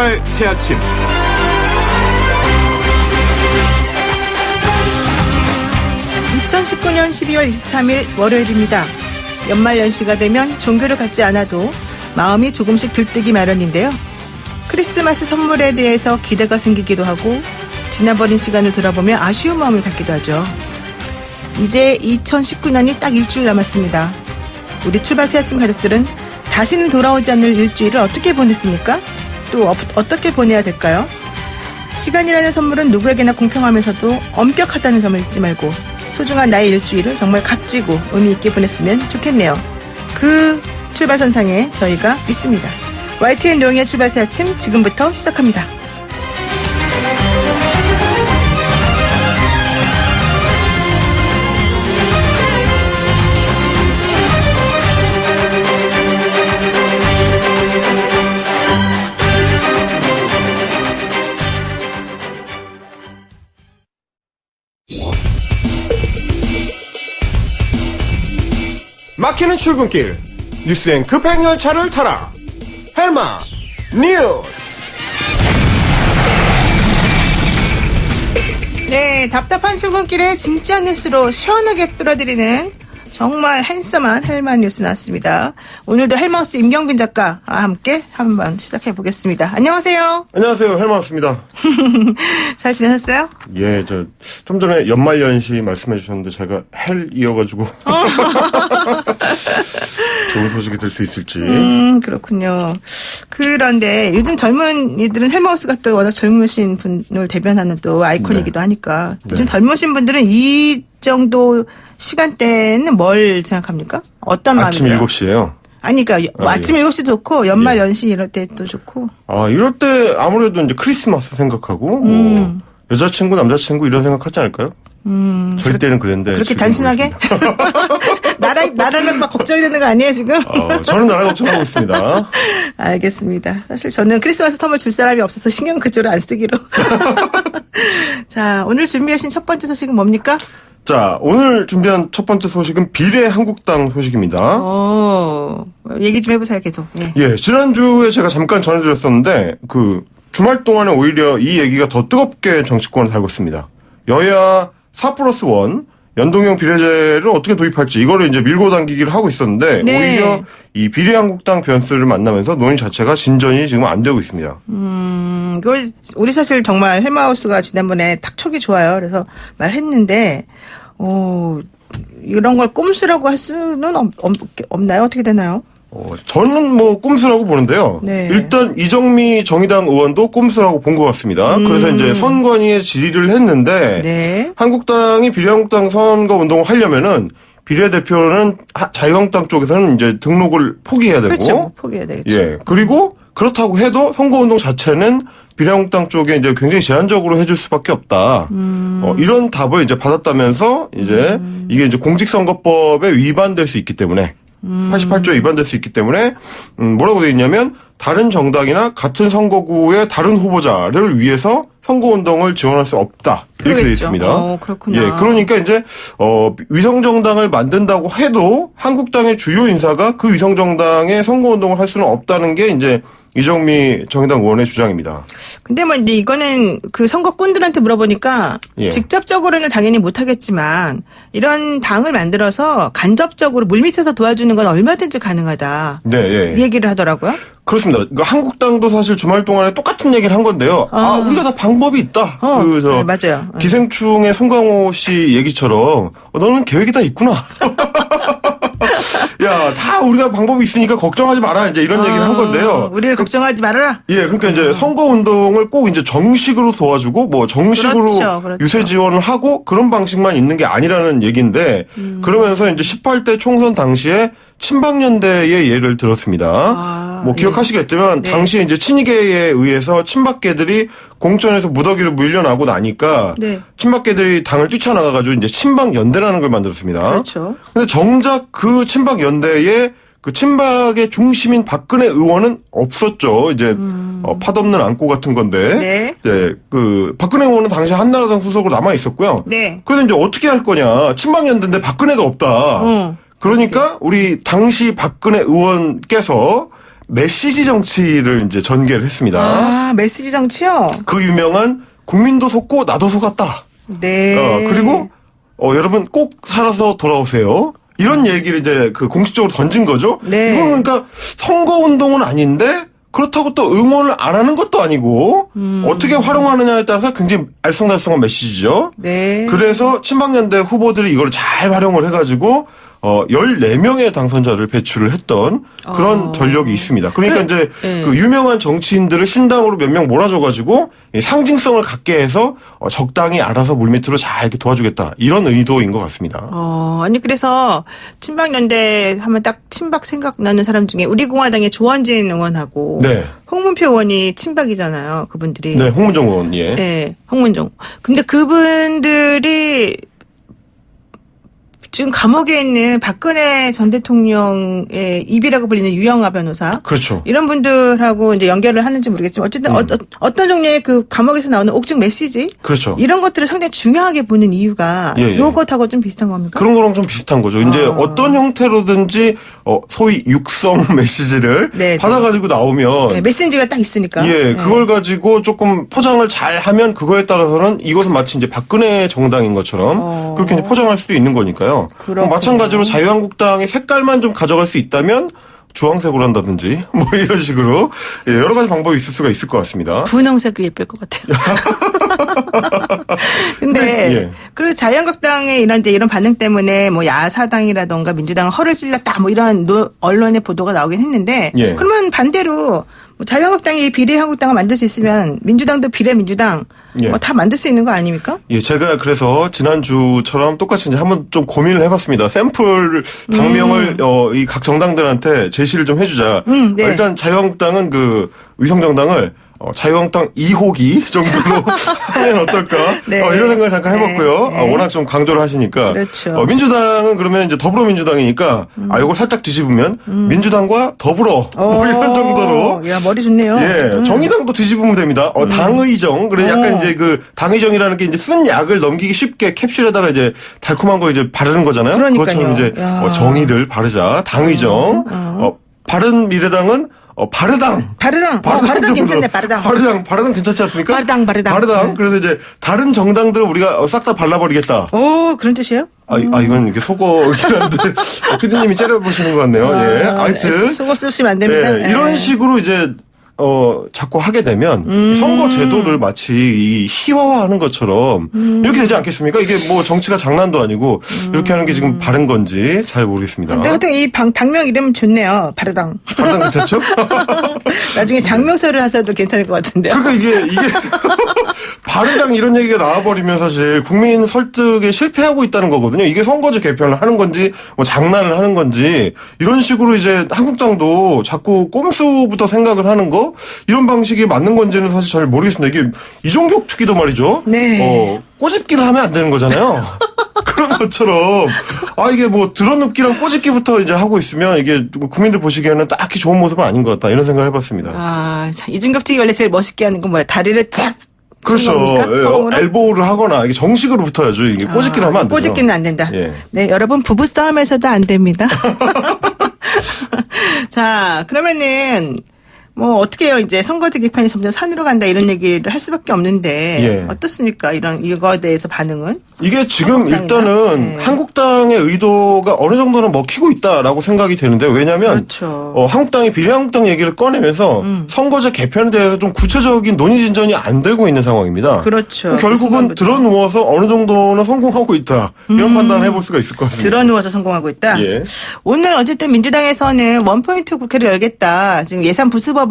출발 새아침. (2019년 12월 23일) 월요일입니다. 연말연시가 되면 종교를 갖지 않아도 마음이 조금씩 들뜨기 마련인데요. 크리스마스 선물에 대해서 기대가 생기기도 하고 지나버린 시간을 돌아보며 아쉬운 마음을 갖기도 하죠. 이제 2019년이 딱 일주일 남았습니다. 우리 출발 새아침 가족들은 다시는 돌아오지 않을 일주일을 어떻게 보냈습니까? 또 어떻게 보내야 될까요? 시간이라는 선물은 누구에게나 공평하면서도 엄격하다는 점을 잊지 말고 소중한 나의 일주일을 정말 값지고 의미 있게 보냈으면 좋겠네요. 그 출발선상에 저희가 있습니다. YTN 룡의 출발 새아침 지금부터 시작합니다. 막히는 출근길 뉴스엔 급행 열차를 타라. 헬마 뉴스. 네, 답답한 출근길에 진짜 뉴스로 시원하게 뚫어드리는 정말 핸섬한 헬마 뉴스 나왔습니다. 오늘도 헬마우스 임경빈 작가와 함께 한번 시작해보겠습니다. 안녕하세요. 안녕하세요, 헬마우스입니다. 잘 지내셨어요? 예, 좀 전에 연말연시 말씀해 주셨는데 제가 헬이어가지고 좋은 소식이 될 수 있을지. 그렇군요. 그런데 요즘 젊은이들은 헬마우스가 또 워낙 젊으신 분을 대변하는 또 아이콘이기도 하니까 요즘 젊으신 분들은 이 정도 시간대는 뭘 생각합니까? 어떤 마음이에요? 아침 7시에요. 아니, 그러니까 아침 7시 좋고 연말 연시 이럴 때도 좋고. 아, 이럴 때 아무래도 이제 크리스마스 생각하고 뭐 여자친구, 남자친구 이런 생각하지 않을까요? 저희 때는 그랬는데. 그렇게 단순하게? 나라를 막 걱정이 되는 거 아니에요, 지금? 저는 나라 걱정하고 있습니다. 알겠습니다. 사실 저는 크리스마스 선물 줄 사람이 없어서 신경 그쪽으로 안 쓰기로. 자, 오늘 준비하신 첫 번째 소식은 뭡니까? 자, 오늘 준비한 첫 번째 소식은 비례 한국당 소식입니다. 얘기 좀 해보세요, 계속. 예, 지난주에 제가 잠깐 전해드렸었는데, 주말 동안에 오히려 이 얘기가 더 뜨겁게 정치권을 달궜습니다. 여야 4+1 연동형 비례제를 어떻게 도입할지 이거를 이제 밀고 당기기를 하고 있었는데 오히려 이 비례한국당 변수를 만나면서 논의 자체가 진전이 지금 안 되고 있습니다. 이걸 우리 사실 정말 헬마우스가 지난번에 딱 촉이 좋아요. 그래서 말했는데 이런 걸 꼼수라고 할 수는 없나요? 어떻게 되나요? 저는 뭐 꼼수라고 보는데요. 네. 일단 이정미 정의당 의원도 꼼수라고 본 것 같습니다. 그래서 이제 선관위에 질의를 했는데 네. 한국당이 비례한국당 선거 운동을 하려면은 비례대표는 자유한국당 쪽에서는 이제 등록을 포기해야 되고, 그렇죠. 포기해야 되겠죠. 예. 그리고 그렇다고 해도 선거 운동 자체는 비례한국당 쪽에 이제 굉장히 제한적으로 해줄 수밖에 없다. 이런 답을 이제 받았다면서 이제 이게 이제 공직선거법에 위반될 수 있기 때문에. 88조에 위반될 수 있기 때문에 뭐라고 되어 있냐면 다른 정당이나 같은 선거구의 다른 후보자를 위해서 선거운동을 지원할 수 없다. 이렇게 되어 있습니다. 그렇구나. 예, 그러니까 이제 위성정당을 만든다고 해도 한국당의 주요 인사가 그 위성정당의 선거운동을 할 수는 없다는 게 이제 이정미 정의당 의원의 주장입니다. 근데 뭐 이제 이거는 그 선거꾼들한테 물어보니까 직접적으로는 당연히 못하겠지만 이런 당을 만들어서 간접적으로 물밑에서 도와주는 건 얼마든지 가능하다. 네, 예. 이 얘기를 하더라고요. 그렇습니다. 그러니까 한국당도 사실 주말 동안에 똑같은 얘기를 한 건데요. 우리가 다 방법이 있다. 네, 맞아요. 기생충의 송강호 씨 얘기처럼 너는 계획이 다 있구나. 야, 다 우리가 방법이 있으니까 걱정하지 마라. 이제 이런 얘기를 한 건데요. 우리를 걱정하지 말아라. 예, 그러니까 이제 선거 운동을 꼭 이제 정식으로 도와주고 뭐 정식으로 그렇죠. 유세 지원을 하고 그런 방식만 있는 게 아니라는 얘기인데 그러면서 이제 18대 총선 당시에 친박연대의 예를 들었습니다. 뭐 기억하시겠지만 당시에 이제 친이계에 의해서 친박계들이 공천에서 무더기를 물려나고 나니까 친박계들이 당을 뛰쳐나가가지고 이제 친박연대라는 걸 만들었습니다. 그렇죠. 근데 정작 그 친박연대에 그 친박의 중심인 박근혜 의원은 없었죠. 이제 팥없는 안고 같은 건데. 그 박근혜 의원은 당시 한나라당 소속으로 남아 있었고요. 그래서 이제 어떻게 할 거냐? 친박연대인데 박근혜가 없다. 그러니까 우리 당시 박근혜 의원께서 메시지 정치를 이제 전개를 했습니다. 아, 메시지 정치요? 그 유명한 국민도 속고 나도 속았다. 네. 그리고 여러분 꼭 살아서 돌아오세요. 이런 얘기를 이제 그 공식적으로 던진 거죠. 네. 이건 그러니까 선거 운동은 아닌데 그렇다고 또 응원을 안 하는 것도 아니고 어떻게 활용하느냐에 따라서 굉장히 알쏭달쏭한 메시지죠. 네. 그래서 친박연대 후보들이 이걸 잘 활용을 해가지고 14명의 당선자를 배출을 했던 그런 전력이 있습니다. 그러니까 이제 그 유명한 정치인들을 신당으로 몇 명 몰아줘가지고 상징성을 갖게 해서 적당히 알아서 물밑으로 잘 이렇게 도와주겠다. 이런 의도인 것 같습니다. 아니, 그래서 친박연대 하면 딱 친박 생각나는 사람 중에 우리 공화당의 조원진 의원하고 네. 홍문표 의원이 친박이잖아요. 그분들이. 네, 홍문정 의원, 예. 네, 홍문정. 근데 그분들이 지금 감옥에 있는 박근혜 전 대통령의 입이라고 불리는 유영아 변호사. 그렇죠. 이런 분들하고 이제 연결을 하는지 모르겠지만 어쨌든 어떤 종류의 그 감옥에서 나오는 옥중 메시지. 그렇죠. 이런 것들을 상당히 중요하게 보는 이유가 요것하고 좀 비슷한 겁니까? 그런 거랑 좀 비슷한 거죠. 이제 어떤 형태로든지 소위 육성 메시지를 네, 받아가지고 나오면 네, 메시지가 딱 있으니까. 예, 그걸 가지고 조금 포장을 잘 하면 그거에 따라서는 이것은 마치 이제 박근혜 정당인 것처럼 그렇게 이제 포장할 수도 있는 거니까요. 마찬가지로 자유한국당의 색깔만 좀 가져갈 수 있다면 주황색으로 한다든지 뭐 이런 식으로 여러 가지 방법이 있을 수가 있을 것 같습니다. 분홍색이 예쁠 것 같아요. 근데 네, 그리고 자유한국당의 이런 반응 때문에 뭐 야사당이라던가 민주당은 허를 찔렀다 뭐 이런 언론의 보도가 나오긴 했는데 그러면 반대로 뭐 자유한국당이 비례한국당을 만들 수 있으면 민주당도 비례민주당 뭐 다 만들 수 있는 거 아닙니까? 예, 제가 그래서 지난주처럼 똑같이 이제 한번 좀 고민을 해봤습니다. 샘플 당명을 이 각 정당들한테 제시를 좀 해주자. 네. 일단 자유한국당은 그 위성정당을 자유한국당 2호기 정도로 하면 어떨까? 네. 이런 생각을 잠깐 해봤고요. 네. 워낙 좀 강조를 하시니까. 그렇죠. 민주당은 그러면 이제 더불어민주당이니까 이걸 살짝 뒤집으면 민주당과 더불어 뭐 이런 정도로. 야, 머리 좋네요. 예, 정의당도 뒤집으면 됩니다. 당의정. 그래 약간 이제 그 당의정이라는 게 이제 쓴 약을 넘기기 쉽게 캡슐에다가 이제 달콤한 걸 이제 바르는 거잖아요. 그러니까요. 그것처럼 이제 정의를 바르자. 당의정. 바른미래당은 바르당. 바르당 괜찮네, 바르당. 바르당 괜찮지 않습니까? 바르당. 그래서 이제 다른 정당들을 우리가 싹 다 발라버리겠다. 그런 뜻이에요? 이건 이게 속어긴 한데, 피디님이 째려보시는 것 같네요. 예. 하여튼. 속어 쓰시면 안 됩니다. 예, 이런 식으로 이제, 자꾸 하게 되면 선거 제도를 마치 이 희화화하는 것처럼 이렇게 되지 않겠습니까? 이게 뭐 정치가 장난도 아니고 이렇게 하는 게 지금 바른 건지 잘 모르겠습니다. 근데 하여튼 이 당명 이름 좋네요. 바르당. 바르당 괜찮죠? 나중에 장명서를 하셔도 괜찮을 것 같은데요. 그러니까 이게 바르당 이런 얘기가 나와버리면 사실 국민 설득에 실패하고 있다는 거거든요. 이게 선거제 개편을 하는 건지 뭐 장난을 하는 건지 이런 식으로 이제 한국당도 자꾸 꼼수부터 생각을 하는 거 이런 방식이 맞는 건지는 사실 잘 모르겠습니다. 이게 이종격 특기도 말이죠. 네. 꼬집기를 하면 안 되는 거잖아요. 그런 것처럼 이게 뭐 드러눕기랑 꼬집기부터 이제 하고 있으면 이게 국민들 보시기에는 딱히 좋은 모습은 아닌 것 같다 이런 생각을 해봤습니다. 이중격 특기 원래 제일 멋있게 하는 건 뭐야? 다리를 쫙. 그렇죠. 엘보를 하거나 이게 정식으로 붙어야죠. 이게 꼬집기를 하면 안 되죠. 꼬집기는 안 된다. 예. 네, 여러분 부부 싸움에서도 안 됩니다. 자, 그러면은 뭐 어떻게 해요? 이제 선거제 개편이 점점 산으로 간다 이런 얘기를 할 수밖에 없는데 어떻습니까? 이거에 대해서 반응은? 이게 지금 일단은 한국당의 의도가 어느 정도는 먹히고 있다라고 생각이 되는데 왜냐하면 그렇죠. 한국당이 비례한국당 얘기를 꺼내면서 선거제 개편에 대해서 좀 구체적인 논의 진전이 안 되고 있는 상황입니다. 그렇죠. 결국은 드러누워서 어느 정도는 성공하고 있다. 이런 판단을 해볼 수가 있을 것 같습니다. 드러누워서 성공하고 있다? 예. 오늘 어쨌든 민주당에서는 원포인트 국회를 열겠다. 지금 예산 부수법안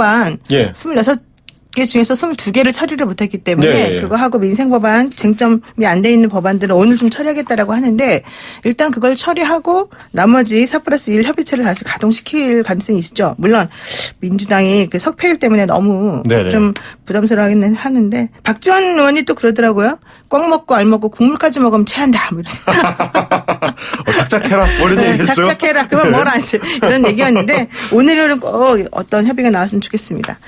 26개 중에서 22개를 처리를 못했기 때문에 그거 하고 민생법안 쟁점이 안 돼 있는 법안들을 오늘 좀 처리하겠다라고 하는데 일단 그걸 처리하고 나머지 4+1 협의체를 다시 가동시킬 가능성이 있죠. 물론 민주당이 그 석패율 때문에 너무 좀 부담스러워하기는 하는데 박지원 의원이 또 그러더라고요. 꽉 먹고 알 먹고 국물까지 먹으면 체한다. 뭐 작작해라. 뭐 이런 얘기겠죠. 작작해라. 그만 뭘 하지. 이런 얘기였는데 오늘은 꼭 어떤 협의가 나왔으면 좋겠습니다.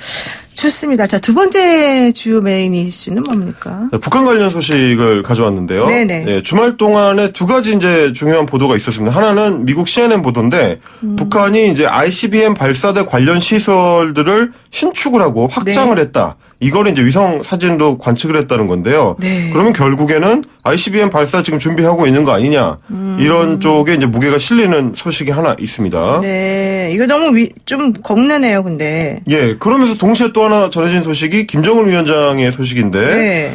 좋습니다. 자, 두 번째 주요 메인 이슈는 뭡니까? 북한 관련 소식을 가져왔는데요. 네네. 네, 주말 동안에 두 가지 이제 중요한 보도가 있었습니다. 하나는 미국 CNN 보도인데 북한이 이제 ICBM 발사대 관련 시설들을 신축을 하고 확장을 네. 했다. 이걸 이제 위성 사진도 관측을 했다는 건데요. 네. 그러면 결국에는 ICBM 발사 지금 준비하고 있는 거 아니냐. 이런 쪽에 이제 무게가 실리는 소식이 하나 있습니다. 네, 이거 너무 좀 겁나네요, 근데. 예, 그러면서 동시에 또 하나 전해진 소식이 김정은 위원장의 소식인데, 네.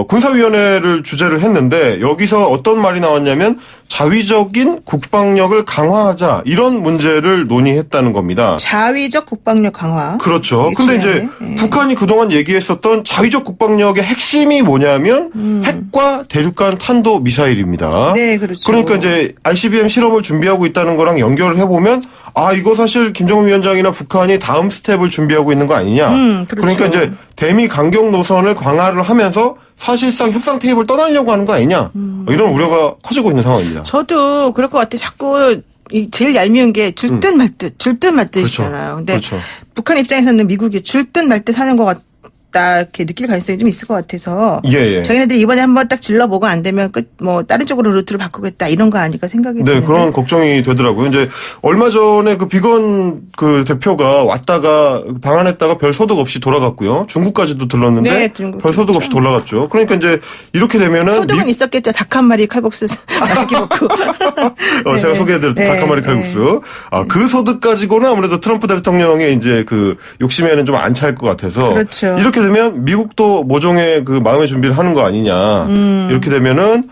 군사위원회를 주재를 했는데, 여기서 어떤 말이 나왔냐면, 자위적인 국방력을 강화하자, 이런 문제를 논의했다는 겁니다. 자위적 국방력 강화. 그렇죠. 이게 근데 이제 중요하네. 예. 북한이 그동안 얘기했었던 자위적 국방력의 핵심이 뭐냐면, 핵과 대륙간 탄도 미사일입니다. 네, 그렇죠. 그러니까 이제 ICBM 실험을 준비하고 있다는 거랑 연결을 해보면 아 이거 사실 김정은 위원장이나 북한이 다음 스텝을 준비하고 있는 거 아니냐. 그렇죠. 그러니까 이제 대미 강경 노선을 강화를 하면서 사실상 협상 테이블 떠나려고 하는 거 아니냐. 이런 우려가 커지고 있는 상황입니다. 저도 그럴 것 같아. 자꾸 제일 얄미운 게 줄 듯 말 듯, 줄 듯 말 듯이잖아요. 근데 그렇죠. 북한 입장에서는 미국이 줄 듯 말 듯 하는 것 같다. 이렇게 느낄 가능성이 좀 있을 것 같아서. 예. 자기네들이 이번에 한번 딱 질러보고 안 되면 다른 쪽으로 루트를 바꾸겠다 이런 거 아닐까 생각이 드는데. 네, 그런 걱정이 되더라고요. 이제 얼마 전에 그 비건 그 대표가 왔다가 방한했다가 별 소득 없이 돌아갔고요. 중국까지도 들렀는데 네, 중국 별 소득 없이 돌아갔죠. 그러니까 이제 이렇게 되면은 소득은 있었겠죠. 닭 한 마리 칼국수 맛있게 먹고. 제가 소개해드렸던 닭 한 마리 칼국수. 그 소득 가지고는 아무래도 트럼프 대통령의 이제 그 욕심에는 좀 안 찰 것 같아서. 그렇죠. 이렇게 되면 미국도 모종의 그 마음의 준비를 하는 거 아니냐. 이렇게 되면은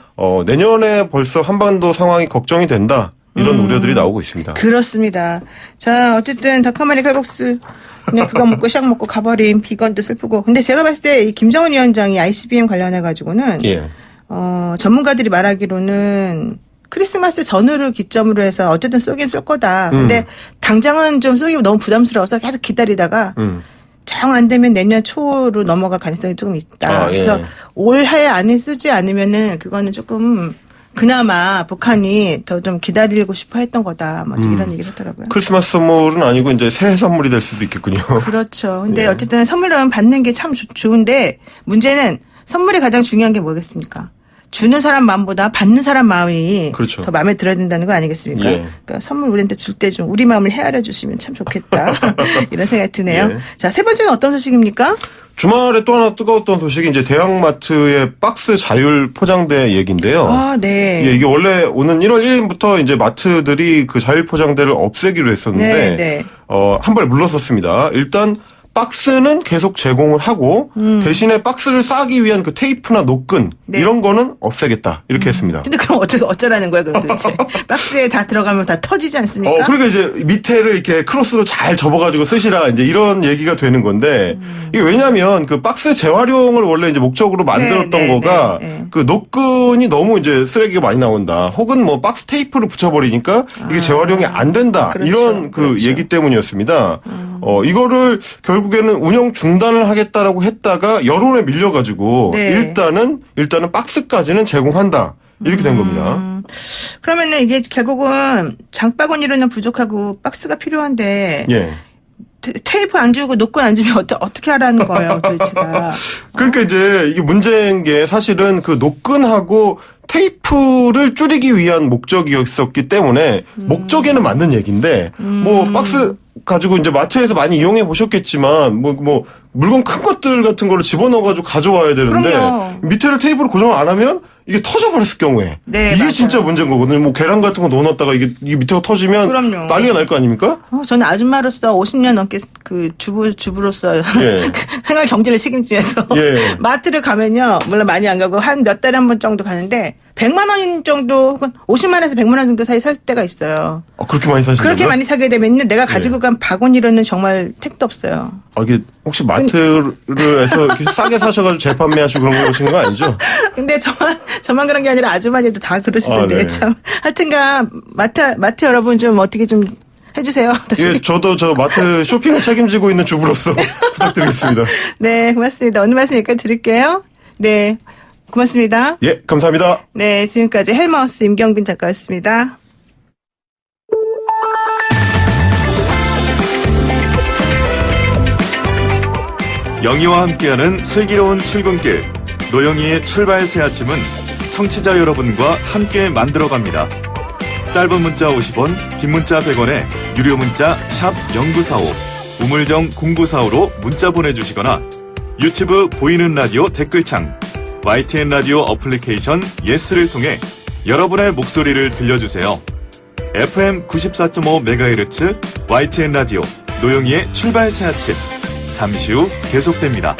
내년에 벌써 한반도 상황이 걱정이 된다. 이런 우려들이 나오고 있습니다. 그렇습니다. 자, 어쨌든 닭 한 마리 칼국수 그냥 그거 먹고 샥 먹고 가버린 비건도 슬프고. 근데 제가 봤을 때 이 김정은 위원장이 ICBM 관련해 가지고는 예. 전문가들이 말하기로는 크리스마스 전후를 기점으로 해서 어쨌든 쏘긴 쏠 거다. 근데 당장은 좀 쏘기 너무 부담스러워서 계속 기다리다가 정 안 되면 내년 초로 넘어갈 가능성이 조금 있다. 예. 그래서 올해 안에 쓰지 않으면은 그거는 조금 그나마 북한이 더 좀 기다리고 싶어 했던 거다. 뭐 이런 얘기를 하더라고요. 크리스마스 선물은 아니고 이제 새해 선물이 될 수도 있겠군요. 그렇죠. 근데 예. 어쨌든 선물은 받는 게 참 좋은데 문제는 선물이 가장 중요한 게 뭐겠습니까? 주는 사람 마음보다 받는 사람 마음이 그렇죠. 더 마음에 들어야 된다는 거 아니겠습니까? 예. 그러니까 선물 우리한테 줄 때 좀 우리 마음을 헤아려 주시면 참 좋겠다. 이런 생각이 드네요. 예. 자, 세 번째는 어떤 소식입니까? 주말에 또 하나 뜨거웠던 소식이 이제 대형마트의 박스 자율 포장대 얘기인데요. 아, 네. 예, 이게 원래 오는 1월 1일부터 이제 마트들이 그 자율 포장대를 없애기로 했었는데, 네. 한 발 물러섰습니다. 일단 박스는 계속 제공을 하고 대신에 박스를 싸기 위한 그 테이프나 노끈 네. 이런 거는 없애겠다 이렇게 했습니다. 근데 그럼 어쩌라는 거야, 그럼 도대체? 박스에 다 들어가면 다 터지지 않습니까? 그러니까 이제 밑에를 이렇게 크로스로 잘 접어가지고 쓰시라 이제 이런 얘기가 되는 건데 이게 왜냐하면 그 박스 재활용을 원래 이제 목적으로 만들었던 네, 거가 네. 그 노끈이 너무 이제 쓰레기가 많이 나온다. 혹은 뭐 박스 테이프를 붙여버리니까 이게 재활용이 안 된다. 그렇죠, 이런 그 그렇죠. 얘기 때문이었습니다. 이거를 결국에는 운영 중단을 하겠다라고 했다가 여론에 밀려가지고 네. 일단은 박스까지는 제공한다. 이렇게 된 겁니다. 그러면은 이게 결국은 장바구니로는 부족하고 박스가 필요한데 예. 테이프 안 주고 노끈 안 주면 어떻게 하라는 거예요, 도대체가. 그러니까 이제 이게 문제인 게 사실은 그 노끈하고 테이프를 줄이기 위한 목적이었었기 때문에 목적에는 맞는 얘기인데 뭐 박스 가지고 이제 마트에서 많이 이용해 보셨겠지만 뭐 물건 큰 것들 같은 거를 집어넣어가지고 가져와야 되는데 그럼요. 밑에를 테이프로 고정을 안 하면 이게 터져버렸을 경우에 네, 이게 맞아요. 진짜 문제인 거거든요. 뭐 계란 같은 거 넣어놨다가 이게 밑에가 터지면 그럼요. 난리가 날 거 아닙니까? 저는 아줌마로서 50년 넘게 그 주부로서 예. 생활 경제를 책임지면서 예. 마트를 가면요. 물론 많이 안 가고 한 몇 달에 한 번 정도 가는데 100만 원 정도 혹은 50만 원에서 100만 원 정도 사이 살 때가 있어요. 그렇게 많이 사시는 그렇게 거예요? 많이 사게 되면 내가 가지고 간 바구니로는 정말 택도 없어요. 이게 혹시 마트를 해서 이렇게 싸게 사셔가지고 재판매하시고 그런 거신 거 아니죠? 근데 저만 그런 게 아니라 아주머니도 다 그러시던데 네. 참. 하여튼간 마트 여러분 좀 어떻게 좀 해주세요. 예, 저도 저 마트 쇼핑을 책임지고 있는 주부로서 부탁드리겠습니다. 네, 고맙습니다. 오늘 말씀 여기까지 드릴게요. 네, 고맙습니다. 예, 감사합니다. 네, 지금까지 헬마우스 임경빈 작가였습니다. 영희와 함께하는 슬기로운 출근길 노영희의 출발 새 아침은 청취자 여러분과 함께 만들어갑니다. 짧은 문자 50원, 긴 문자 100원에 유료 문자 샵 0945, 우물정 0945로 문자 보내주시거나 유튜브 보이는 라디오 댓글창, YTN 라디오 어플리케이션 예스를 통해 여러분의 목소리를 들려주세요. FM 94.5MHz YTN 라디오 노영희의 출발 새 아침. 잠시 후 계속됩니다.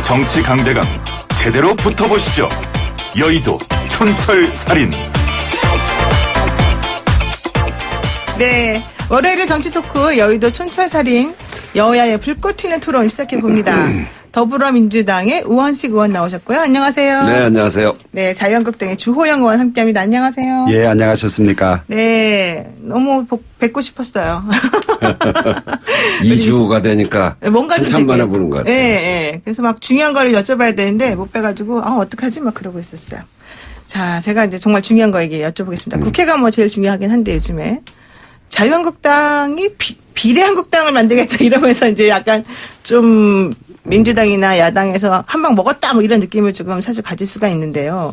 정치 강대강 제대로 붙어보시죠. 여의도 촌철살인. 네. 월요일의 정치 토크 여의도 촌철살인 여야의 불꽃 튀는 토론 시작해봅니다. 더불어민주당의 우원식 의원 나오셨고요. 안녕하세요. 네, 안녕하세요. 네, 자유한국당의 주호영 의원 함께합니다. 안녕하세요. 예, 안녕하셨습니까? 네, 너무 뵙고 싶었어요. 2주가 되니까 뭔가 한참 만에 보는 것 같아요. 예, 예. 그래서 막 중요한 걸 여쭤봐야 되는데 못 빼가지고 어떡하지 막 그러고 있었어요. 자, 제가 이제 정말 중요한 거 얘기 여쭤보겠습니다. 국회가 뭐 제일 중요하긴 한데 요즘에 자유한국당이 비례한국당을 만들겠다 이러면서 이제 약간 좀 민주당이나 야당에서 한 방 먹었다 뭐 이런 느낌을 조금 사실 가질 수가 있는데요.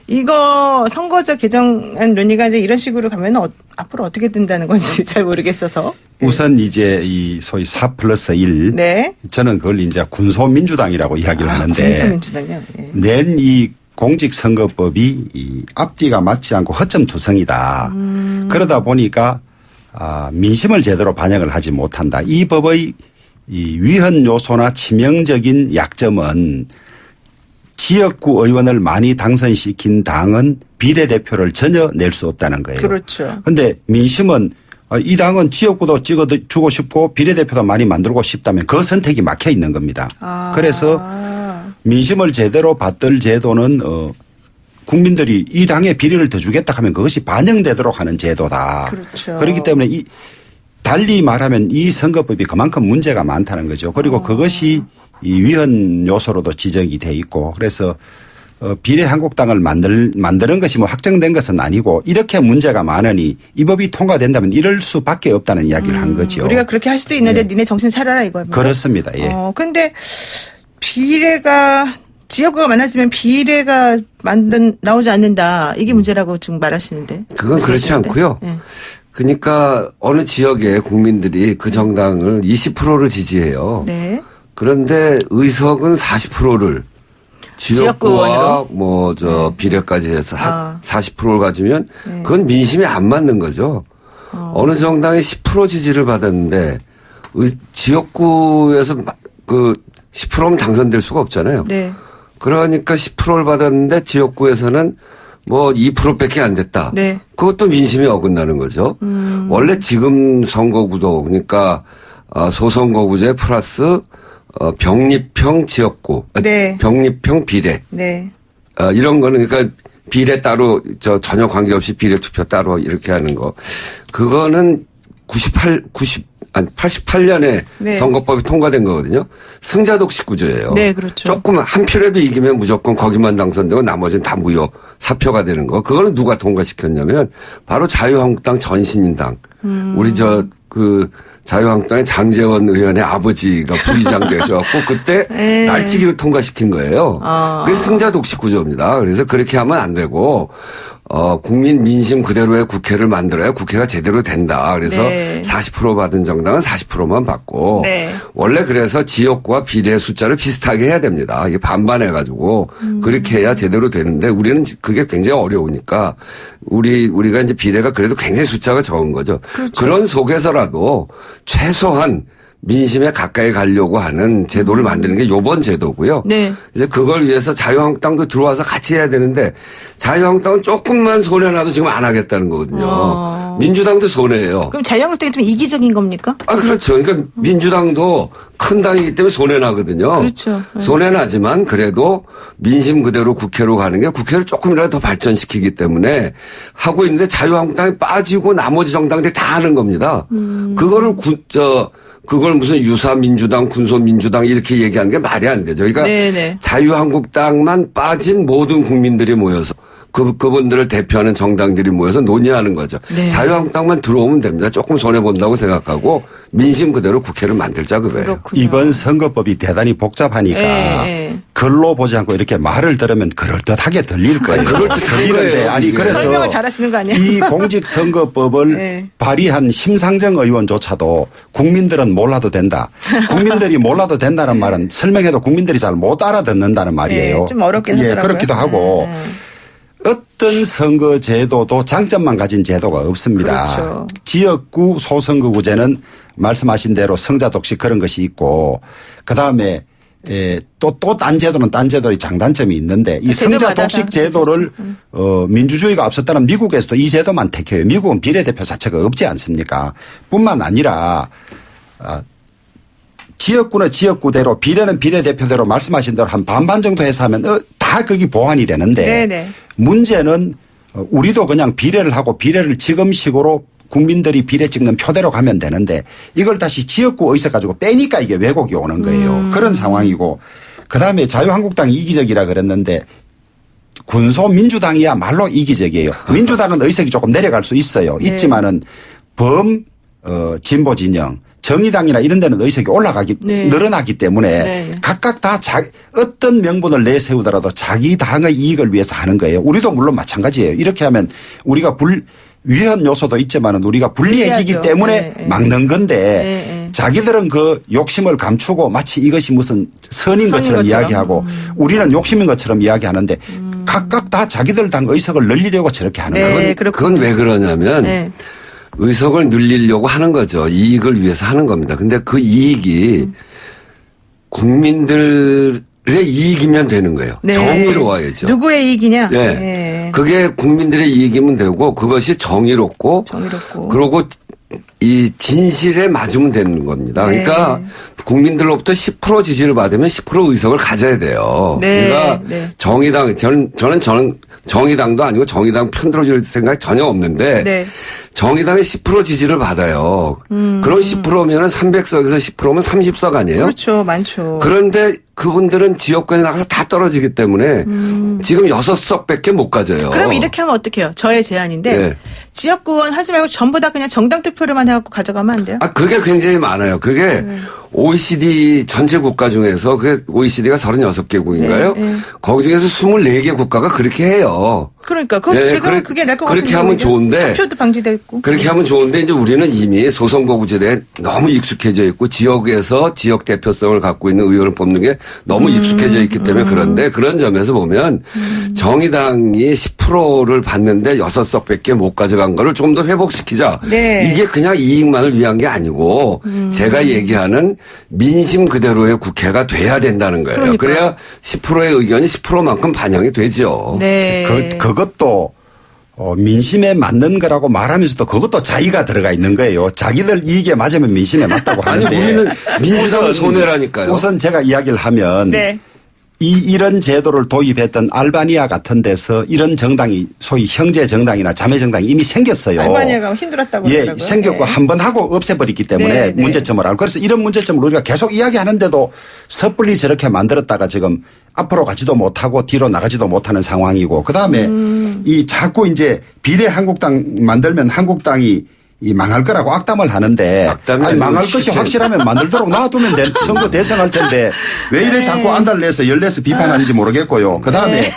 이거 선거제 개정안 논의가 이제 이런 식으로 가면 앞으로 어떻게 된다는 건지 잘 모르겠어서. 우선 이제 이 소위 4+1. 네. 저는 그걸 이제 군소민주당이라고 이야기를 하는데. 군소민주당이요. 네. 낸 이 공직선거법이 이 앞뒤가 맞지 않고 허점투성이다. 그러다 보니까 민심을 제대로 반영을 하지 못한다. 이 법의 이 위헌 요소나 치명적인 약점은 지역구 의원을 많이 당선시킨 당은 비례대표를 전혀 낼 수 없다는 거예요. 그렇죠. 그런데 민심은 이 당은 지역구도 찍어주고 싶고 비례대표도 많이 만들고 싶다면 그 선택이 막혀 있는 겁니다. 그래서 민심을 제대로 받들 제도는 국민들이 이 당에 비례를 더 주겠다 하면 그것이 반영되도록 하는 제도다. 그렇죠. 그렇기 때문에 달리 말하면 이 선거법이 그만큼 문제가 많다는 거죠. 그리고 그것이 이 위헌 요소로도 지적이 돼 있고 그래서 비례한국당을 만드는 것이 뭐 확정된 것은 아니고 이렇게 문제가 많으니 이 법이 통과된다면 이럴 수밖에 없다는 이야기를 한 거죠. 우리가 그렇게 할 수도 있는데 니네 정신 차려라 이거입니다. 그렇습니다. 예. 근데 지역구가 많아지면 비례가 나오지 않는다. 이게 문제라고 지금 말하시는데. 그건 그렇지 않고요. 네. 그러니까 어느 지역의 국민들이 그 정당을 20%를 지지해요. 네. 그런데 의석은 40%를 지역구와 비례까지 해서 40%를 가지면 그건 민심에 안 맞는 거죠. 어느 정당이 10% 지지를 받았는데 지역구에서 그 10%면 당선될 수가 없잖아요. 네. 그러니까 10%를 받았는데 지역구에서는 뭐 2%밖에 안 됐다. 네. 그것도 민심이 어긋나는 거죠. 원래 지금 선거구도 그러니까 소선거구제 플러스 병립형 지역구, 네. 병립형 비례. 네. 이런 거는 그러니까 비례 따로 전혀 관계없이 비례 투표 따로 이렇게 하는 거. 그거는 88년에 네. 선거법이 통과된 거거든요. 승자 독식 구조예요. 네, 그렇죠. 조금 한 표라도 이기면 무조건 거기만 당선되고 나머지는 다 무효 사표가 되는 거. 그거는 누가 통과시켰냐면 바로 자유한국당 전신인당. 우리 자유한국당의 장제원 의원의 아버지가 부의장 되셔갖고 그때 날치기를 통과시킨 거예요. 그게 승자 독식 구조입니다. 그래서 그렇게 하면 안 되고 국민 민심 그대로의 국회를 만들어야 국회가 제대로 된다. 그래서 네. 40% 받은 정당은 40%만 받고 네. 원래 그래서 지역과 비례 숫자를 비슷하게 해야 됩니다. 이게 반반 해가지고 그렇게 해야 제대로 되는데 우리는 그게 굉장히 어려우니까 우리가 이제 비례가 그래도 굉장히 숫자가 적은 거죠. 그렇죠. 그런 속에서라도 최소한 민심에 가까이 가려고 하는 제도를 만드는 게 요번 제도고요. 네. 이제 그걸 위해서 자유한국당도 들어와서 같이 해야 되는데 자유한국당은 조금만 손해나도 지금 안 하겠다는 거거든요. 민주당도 손해예요. 그럼 자유한국당이 좀 이기적인 겁니까? 그렇죠. 그러니까 민주당도 큰 당이기 때문에 손해나거든요. 그렇죠. 네. 손해나지만 그래도 민심 그대로 국회로 가는 게 국회를 조금이라도 더 발전시키기 때문에 하고 있는데 자유한국당이 빠지고 나머지 정당들이 다 하는 겁니다. 그거를 그걸 무슨 유사민주당, 군소민주당 이렇게 얘기하는 게 말이 안 되죠. 그러니까 네네. 자유한국당만 빠진 모든 국민들이 모여서 그분들을 대표하는 정당들이 모여서 논의하는 거죠. 네. 자유한국당만 들어오면 됩니다. 조금 손해본다고 생각하고 민심 그대로 국회를 만들자 그거예요. 그렇군요. 이번 선거법이 대단히 복잡하니까 예. 글로 보지 않고 이렇게 말을 들으면 그럴듯하게 들릴 거예요. 그럴듯한 들리는데 거예요. 아니 이게. 그래서 설명을 잘하시는 거 아니에요? 이 공직선거법을 네. 발의한 심상정 의원조차도 국민들은 몰라도 된다. 국민들이 몰라도 된다는 말은 설명해도 국민들이 잘 못 알아듣는다는 말이에요. 네, 좀 어렵긴 예, 하더라고요. 그렇기도 하고 어떤 선거 제도도 장점만 가진 제도가 없습니다. 그렇죠. 지역구 소선거구제는 말씀하신 대로 성자독식 그런 것이 있고 그다음에 또 딴 제도는 딴 제도의 장단점이 있는데 이 제도마다 성자독식 다 제도를 민주주의가 없었다는 미국에서도 이 제도만 택해요. 미국은 비례대표 자체가 없지 않습니까? 뿐만 아니라 지역구는 지역구대로 비례는 비례대표대로 말씀하신 대로 한 반반 정도 해서 하면 다 거기 보완이 되는데 네네. 문제는 우리도 그냥 비례를 하고 비례를 지금식으로 국민들이 비례 찍는 표대로 가면 되는데 이걸 다시 지역구 의석 가지고 빼니까 이게 왜곡이 오는 거예요. 그런 상황이고 그다음에 자유한국당이 이기적이라 그랬는데 군소민주당이야말로 이기적이에요. 민주당은 의석이 조금 내려갈 수 있어요. 네. 있지만은 진보 진영 정의당이나 이런 데는 의석이 네. 늘어나기 때문에 네. 각각 다 어떤 명분을 내세우더라도 자기 당의 이익을 위해서 하는 거예요. 우리도 물론 마찬가지예요. 이렇게 하면 우리가 위헌 요소도 있지만은 우리가 불리해지기 불리하죠. 때문에 네. 막는 건데 네. 자기들은 그 욕심을 감추고 마치 이것이 무슨 선인 것처럼 이야기하고 우리는 욕심인 것처럼 이야기하는데 각각 다 자기들 당 의석을 늘리려고 저렇게 하는 네. 거예요. 그건 왜 그러냐면 네. 의석을 늘리려고 하는 거죠. 이익을 위해서 하는 겁니다. 근데 그 이익이 국민들의 이익이면 되는 거예요. 네. 정의로워야죠. 누구의 이익이냐? 네. 네. 그게 국민들의 이익이면 되고 그것이 정의롭고 그리고 이 진실에 맞으면 되는 겁니다. 네. 그러니까 국민들로부터 10% 지지를 받으면 10% 의석을 가져야 돼요. 네. 그러니까 네. 정의당 저는 정의당도 아니고 정의당 편들어줄 생각이 전혀 없는데 네. 정의당이 10% 지지를 받아요. 그럼 10%면은 300석에서 10%면 30석 아니에요? 그렇죠. 많죠. 그런데 그분들은 지역구에 나가서 다 떨어지기 때문에 지금 6석밖에 못 가져요. 그럼 이렇게 하면 어떡해요? 저의 제안인데 네. 지역구원 하지 말고 전부 다 그냥 정당 투표로만 해갖고 가져가면 안 돼요? 그게 굉장히 많아요. 그게 OECD 전체 국가 중에서 그게 OECD가 36개국인가요? 네, 네. 거기 중에서 24개 국가가 그렇게 해요. 그러니까 그거 네, 지금 그게 날 것 같은데 그렇게 하면 좋은데 사표도 방지됐고 그렇게 하면 좋은데 이제 우리는 이미 소선거구제도에 너무 익숙해져 있고 지역에서 지역 대표성을 갖고 있는 의원을 뽑는 게 너무 익숙해져 있기 때문에 그런데 그런 점에서 보면 정의당이 10%를 받는데 6석밖에 못 가져간 거를 조금 더 회복시키자. 네. 이게 그냥 이익만을 위한 게 아니고 제가 얘기하는 민심 그대로의 국회가 돼야 된다는 거예요. 그러니까. 그래야 10%의 의견이 10%만큼 반영이 되죠. 네. 그것도 민심에 맞는 거라고 말하면서도 그것도 자의가 들어가 있는 거예요. 자기들 이익에 맞으면 민심에 맞다고 아니 하는데 우리는 민주당은 손해라니까요. 우선 제가 이야기를 하면 네. 이런 제도를 도입했던 알바니아 같은 데서 이런 정당이 소위 형제 정당이나 자매 정당이 이미 생겼어요. 알바니아가 힘들었다고 예, 그러더라고요. 생겼고 네. 한 번 하고 없애버렸기 때문에 네, 네. 문제점을 알고 그래서 이런 문제점을 우리가 계속 이야기하는데도 섣불리 저렇게 만들었다가 지금 앞으로 가지도 못하고 뒤로 나가지도 못하는 상황이고 그다음에 이 자꾸 이제 비례 한국당 만들면 한국당이 망할 거라고 악담을 하는데 악담이 망할 것이 실제. 확실하면 만들도록 놔두면 선거 대성할 텐데 왜 이래 자꾸 안달내서 열내서 비판하는지 모르겠고요. 그다음에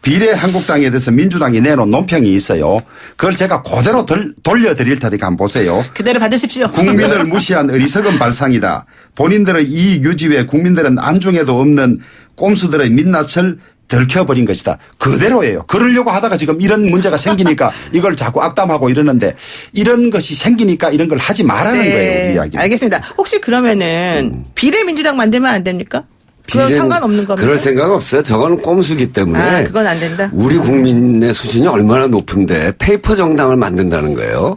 비례 한국당에 대해서 민주당이 내놓은 논평이 있어요. 그걸 제가 그대로 돌려드릴 테니까 한번 보세요. 그대로 받으십시오. 국민을 무시한 어리석은 발상이다. 본인들의 이익 유지 외에 국민들은 안중에도 없는 꼼수들의 민낯을 들켜버린 것이다. 그대로예요. 그러려고 하다가 지금 이런 문제가 생기니까 이걸 자꾸 악담하고 이러는데 이런 것이 생기니까 이런 걸 하지 말라는 거예요. 우리 이야기. 알겠습니다. 혹시 그러면은 비례민주당 만들면 안 됩니까? 그건 상관없는 겁니까? 그럴 생각 없어요. 저거는 꼼수기 때문에. 그건 안 된다. 우리 국민의 수준이 얼마나 높은데 페이퍼 정당을 만든다는 거예요.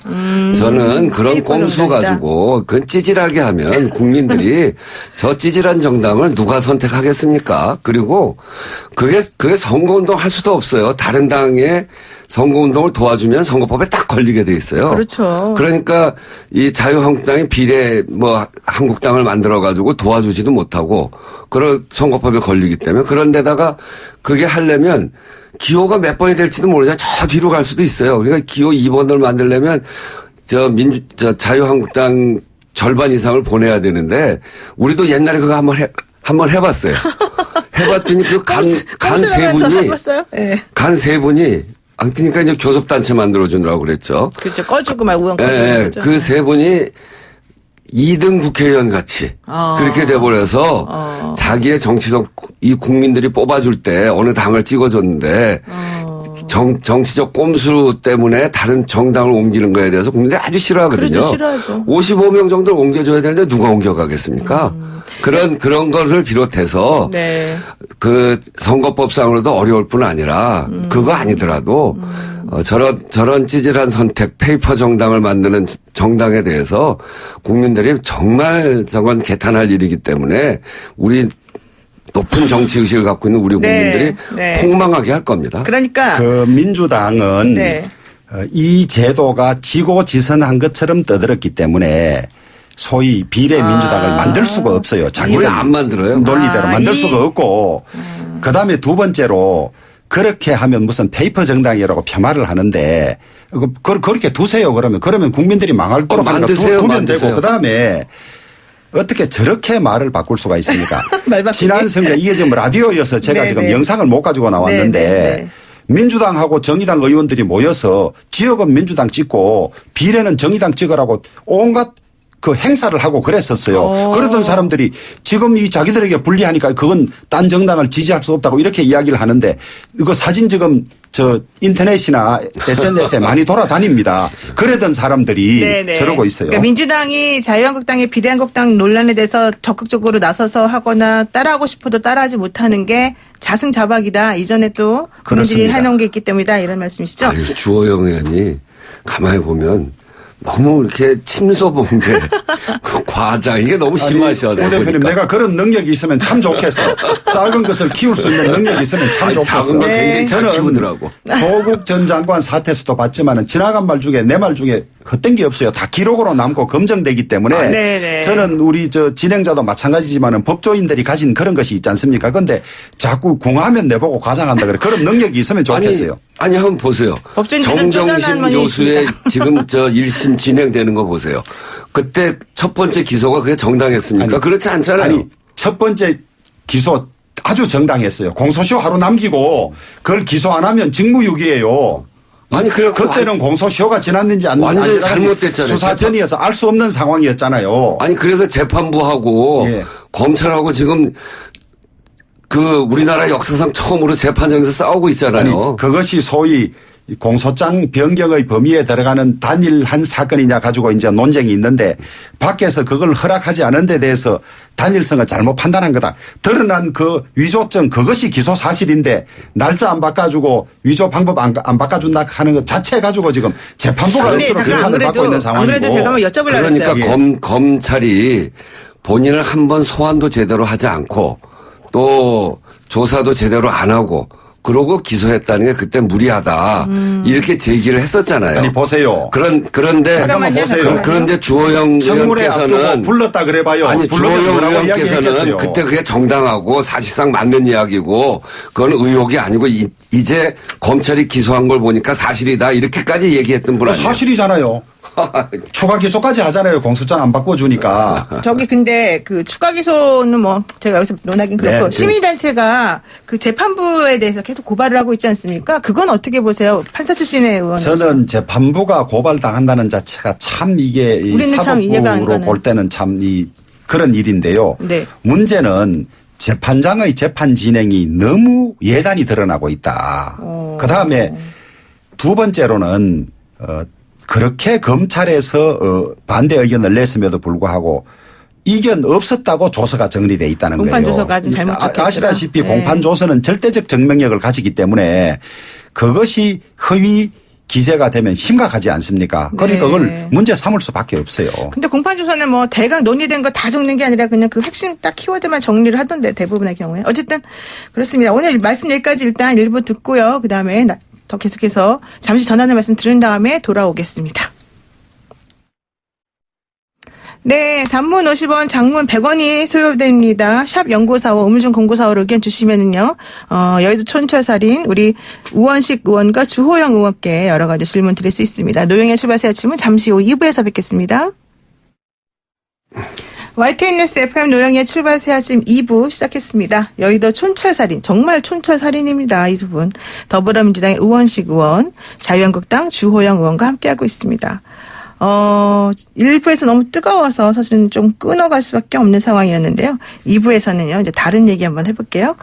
저는 그런 페이퍼 꼼수 정당이다. 가지고 그건 찌질하게 하면 국민들이 저 찌질한 정당을 누가 선택하겠습니까? 그리고 그게 선거운동 할 수도 없어요. 다른 당의 선거운동을 도와주면 선거법에 딱 걸리게 돼 있어요. 그렇죠. 그러니까 이 자유한국당이 비례 한국당을 만들어 가지고 도와주지도 못하고 그런 선거법에 걸리기 때문에 그런데다가 그게 하려면 기호가 몇 번이 될지도 모르잖아요. 저 뒤로 갈 수도 있어요. 그러니까 기호 2번을 만들려면 저 자유한국당 절반 이상을 보내야 되는데 우리도 옛날에 그거 한번 해봤어요. 해봤더니 간 세 분이 네. 간 세 분이 그러니까 이제 교섭단체 만들어주느라고 그랬죠. 그렇죠. 꺼주고 막 우연 꺼주는 거죠. 그 세 분이 2등 국회의원 같이 그렇게 돼버려서 자기의 정치적 이 국민들이 뽑아줄 때 어느 당을 찍어줬는데 정치적 꼼수 때문에 다른 정당을 옮기는 거에 대해서 국민들이 아주 싫어하거든요. 그렇죠. 싫어하죠. 55명 정도를 옮겨줘야 되는데 누가 옮겨가겠습니까? 그런 거를 비롯해서 네. 그 선거법상으로도 어려울 뿐 아니라 그거 아니더라도 저런 찌질한 선택 페이퍼 정당을 만드는 정당에 대해서 국민들이 정말 저건 개탄할 일이기 때문에 우리 높은 정치 의식을 갖고 있는 우리 국민들이 네. 폭망하게 할 겁니다. 그러니까 그 민주당은 네. 이 제도가 지고지선한 것처럼 떠들었기 때문에 소위 비례 민주당을 만들 수가 없어요. 우리 자기들 안 만들어요. 논리대로 만들 수가 없고 그다음에 두 번째로 그렇게 하면 무슨 페이퍼 정당이라고 폄하를 하는데 그렇게 두세요. 그러면 국민들이 망할도록 하는 거 두면 되고 그다음에 어떻게 저렇게 말을 바꿀 수가 있습니까? 말 바꾸기? 지난 선거 이게 지금 라디오여서 제가 네, 지금 네. 영상을 못 가지고 나왔는데 네. 민주당하고 정의당 의원들이 모여서 지역은 민주당 찍고 비례는 정의당 찍으라고 온갖 그 행사를 하고 그랬었어요. 그러던 사람들이 지금 이 자기들에게 불리하니까 그건 딴 정당을 지지할 수 없다고 이렇게 이야기를 하는데 이거 사진 지금 저 인터넷이나 SNS에 많이 돌아다닙니다. 그러던 사람들이 네네. 저러고 있어요. 그러니까 민주당이 자유한국당의 비례한국당 논란에 대해서 적극적으로 나서서 하거나 따라하고 싶어도 따라하지 못하는 게 자승자박이다. 이전에 또 국민들이 그렇습니다. 해놓은 게 있기 때문이다. 이런 말씀이시죠? 아니, 주호영 의원이 가만히 보면 너무 이렇게 침소 본 게 과장 이게 너무 심하셔. 오 대표님 내가 그런 능력이 있으면 참 좋겠어. 작은 것을 키울 수 있는 능력이 있으면 참 좋겠어. 작은 걸 굉장히 잘 키우더라고. 조국 전 장관 사태에서도 봤지만은 지나간 말 중에 내 말 중에 헛된 게 없어요. 다 기록으로 남고 검증되기 때문에 네네. 저는 우리 저 진행자도 마찬가지지만은 법조인들이 가진 그런 것이 있지 않습니까? 그런데 자꾸 궁하면 내보고 과장한다 그래. 그런 능력이 있으면 좋겠어요. 아니 한번 보세요. 법조인들 좀 쪼잔한 정정심 면이 교수의 있습니다. 지금 저 1심 진행되는 거 보세요. 그때 첫 번째 기소가 그게 정당했습니까? 아니, 그렇지 않잖아요. 아니 첫 번째 기소 아주 정당했어요. 공소시효 하루 남기고 그걸 기소 안 하면 직무유기예요. 아니 그래 그때는 공소시효가 지났는지 안 완전히 지났는지 잘못됐잖아요. 수사 전이어서 알 수 없는 상황이었잖아요. 아니 그래서 재판부하고 예. 검찰하고 지금 그 우리나라 역사상 처음으로 재판장에서 싸우고 있잖아요. 아니 그것이 소위 공소장 변경의 범위에 들어가는 단일 한 사건이냐 가지고 이제 논쟁이 있는데 밖에서 그걸 허락하지 않은 데 대해서 단일성을 잘못 판단한 거다. 드러난 그 위조증 그것이 기소 사실인데 날짜 안 바꿔주고 위조 방법 안 바꿔준다 하는 것 자체 가지고 지금 재판부가 근데 스스로 잠깐 비판을 받고 있는 상황이고. 아무래도 제가 한번 여쭤보려고 그러니까 했어요. 검찰이 본인을 한번 소환도 제대로 하지 않고 또 조사도 제대로 안 하고 그러고 기소했다는 게 그때 무리하다. 이렇게 제기를 했었잖아요. 아니 보세요. 그런데 잠깐만 보세요. 잠깐만요. 그런데 주호영 청문회 앞두고 의원께서는 불렀다 그래봐요. 아니 불러면 주호영 뭐라고 의원께서는 이야기했겠어요. 그때 그게 정당하고 사실상 맞는 이야기고 그건 의혹이 아니고 이제 검찰이 기소한 걸 보니까 사실이다 이렇게까지 얘기했던 분 아니에요. 사실이잖아요. 추가 기소까지 하잖아요. 공소장 안 바꿔주니까. 저기 근데 그 추가 기소는 뭐 제가 여기서 논하긴 그렇고 네. 시민단체가 그 재판부에 대해서 계속 고발을 하고 있지 않습니까? 그건 어떻게 보세요? 판사 출신의 의원. 저는 재판부가 고발당한다는 자체가 참 이게 이 우리는 참 이해가 안 사법부로 가는. 볼 때는 참 그런 일인데요. 네. 문제는 재판장의 재판 진행이 너무 예단이 드러나고 있다. 그다음에 두 번째로는 그렇게 검찰에서 반대 의견을 냈음에도 불구하고 이견 없었다고 조서가 정리돼 있다는 공판 거예요. 조서가 좀 잘못 적혔구나. 아시다시피 네. 공판 조서는 절대적 증명력을 가지기 때문에 그것이 허위 기재가 되면 심각하지 않습니까? 그러니까 네. 그걸 문제 삼을 수밖에 없어요. 근데 공판조서는 뭐 대강 논의된 거 다 적는 게 아니라 그냥 그 핵심 딱 키워드만 정리를 하던데 대부분의 경우에. 어쨌든 그렇습니다. 오늘 말씀 여기까지 일단 일부 듣고요. 그다음에 더 계속해서 잠시 전하는 말씀 들은 다음에 돌아오겠습니다. 네, 단문 50원, 장문 100원이 소요됩니다. 샵 연구사원, 우물정 공고사원 의견 주시면은요, 여의도 촌철살인 우리 우원식 의원과 주호영 의원께 여러 가지 질문 드릴 수 있습니다. 노영의 출발새 아침은 잠시 후 2부에서 뵙겠습니다. YTN 뉴스 FM 노영의 출발새 아침 2부 시작했습니다. 여의도 촌철살인, 정말 촌철살인입니다. 이 두 분. 더불어민주당의 우원식 의원, 자유한국당 주호영 의원과 함께하고 있습니다. 1부에서 너무 뜨거워서 사실은 좀 끊어갈 수밖에 없는 상황이었는데요. 2부에서는요, 이제 다른 얘기 한번 해볼게요.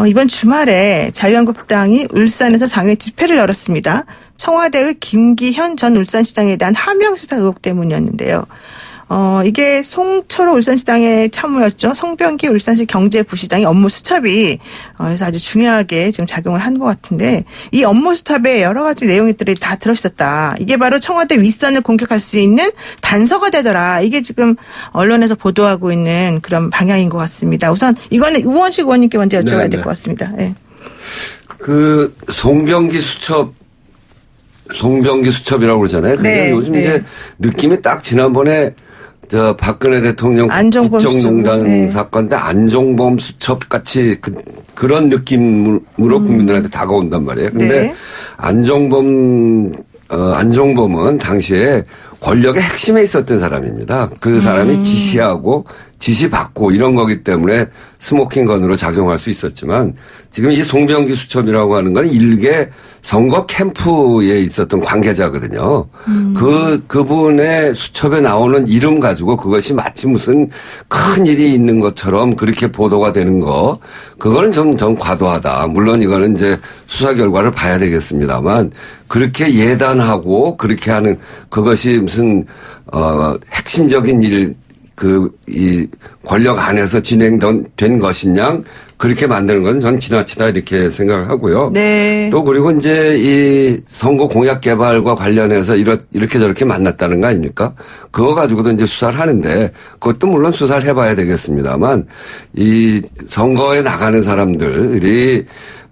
이번 주말에 자유한국당이 울산에서 장외 집회를 열었습니다. 청와대의 김기현 전 울산시장에 대한 하명수사 의혹 때문이었는데요. 이게 송철호 울산시장의 참모였죠. 송병기 울산시 경제부시장의 업무 수첩이 그래서 아주 중요하게 지금 작용을 한 것 같은데 이 업무 수첩에 여러 가지 내용들이 다 들어있었다. 이게 바로 청와대 윗선을 공격할 수 있는 단서가 되더라. 이게 지금 언론에서 보도하고 있는 그런 방향인 것 같습니다. 우선 이거는 우원식 의원님께 먼저 여쭤봐야 될 것 같습니다. 네. 그 송병기 수첩이라고 그러잖아요. 근데 네, 요즘 네. 이제 느낌이 딱 지난번에 박근혜 대통령 안종범 국정농단 수첩. 네. 사건 때 안종범 수첩 같이 그런 느낌으로 국민들한테 다가온단 말이에요. 근데 네. 안종범은 당시에 권력의 핵심에 있었던 사람입니다. 그 사람이 지시하고 지시받고 이런 거기 때문에 스모킹건으로 작용할 수 있었지만 지금 이 송병기 수첩이라고 하는 건 일개 선거 캠프에 있었던 관계자거든요. 그분의 수첩에 나오는 이름 가지고 그것이 마치 무슨 큰 일이 있는 것처럼 그렇게 보도가 되는 거 그거는 좀 과도하다. 물론 이거는 이제 수사 결과를 봐야 되겠습니다만 그렇게 예단하고 그렇게 하는 그것이 무슨 핵심적인 일 이 권력 안에서 진행된 것이냐 그렇게 만드는 건 전 지나치다 이렇게 생각을 하고요. 네. 또 그리고 이제 이 선거 공약 개발과 관련해서 이렇게 저렇게 만났다는 거 아닙니까? 그거 가지고도 이제 수사를 하는데 그것도 물론 수사를 해봐야 되겠습니다만 이 선거에 나가는 사람들이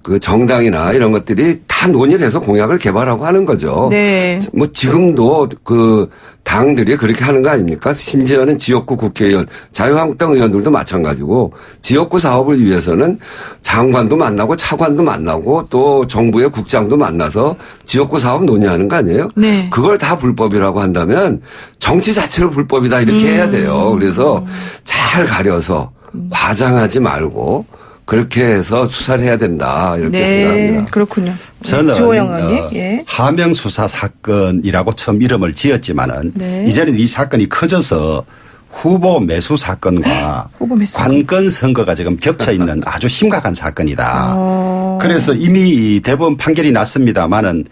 그 정당이나 이런 것들이 다 논의를 해서 공약을 개발하고 하는 거죠. 네. 뭐 지금도 그 당들이 그렇게 하는 거 아닙니까? 심지어는 지역구 국회의원, 자유한국당 의원들도 마찬가지고 지역구 사업을 위해서는 장관도 만나고 차관도 만나고 또 정부의 국장도 만나서 지역구 사업 논의하는 거 아니에요? 네. 그걸 다 불법이라고 한다면 정치 자체를 불법이다 이렇게 해야 돼요. 그래서 잘 가려서 과장하지 말고 그렇게 해서 수사를 해야 된다 이렇게 생각합니다. 그렇군요. 저는 주호영 의원님. 예. 하명 수사 사건이라고 처음 이름을 지었지만은 네. 이제는 이 사건이 커져서 후보 매수 사건과 후보 매수 관건 선거가 지금 겹쳐 있는 아주 심각한 사건이다. 그래서 이미 이 대법원 판결이 났습니다만은